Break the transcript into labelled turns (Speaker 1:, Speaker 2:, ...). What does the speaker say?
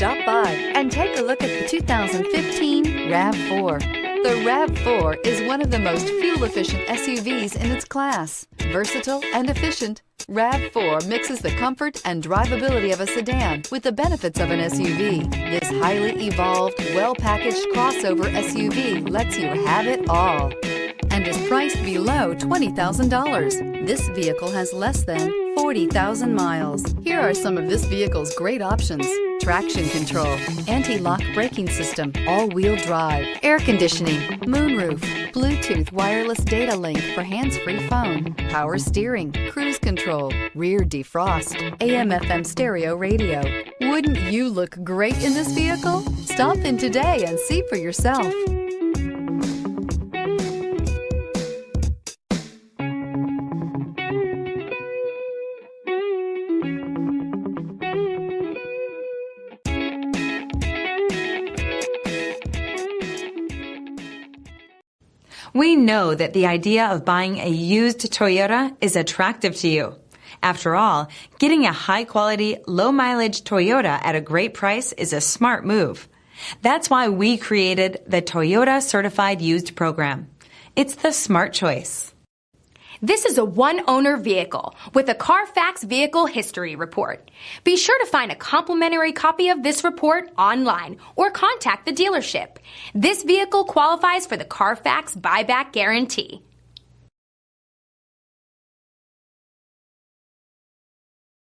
Speaker 1: Stop by and take a look at the 2015 RAV4. The RAV4 is one of the most fuel-efficient SUVs in its class. Versatile and efficient, RAV4 mixes the comfort and drivability of a sedan with the benefits of an SUV. This highly evolved, well-packaged crossover SUV lets you have it all and is priced below $20,000. This vehicle has less than 40,000 miles. Here are some of this vehicle's great options: traction control, anti-lock braking system, all-wheel drive, air conditioning, moonroof, Bluetooth wireless data link for hands-free phone, power steering, cruise control, rear defrost, AM/FM stereo radio. Wouldn't you look great in this vehicle? Stop in today and see for yourself.
Speaker 2: We know that the idea of buying a used Toyota is attractive to you. After all, getting a high-quality, low-mileage Toyota at a great price is a smart move. That's why we created the Toyota Certified Used Program. It's the smart choice.
Speaker 3: This is a one-owner vehicle with a Carfax Vehicle History Report. Be sure to find a complimentary copy of this report online or contact the dealership. This vehicle qualifies for the Carfax Buyback Guarantee.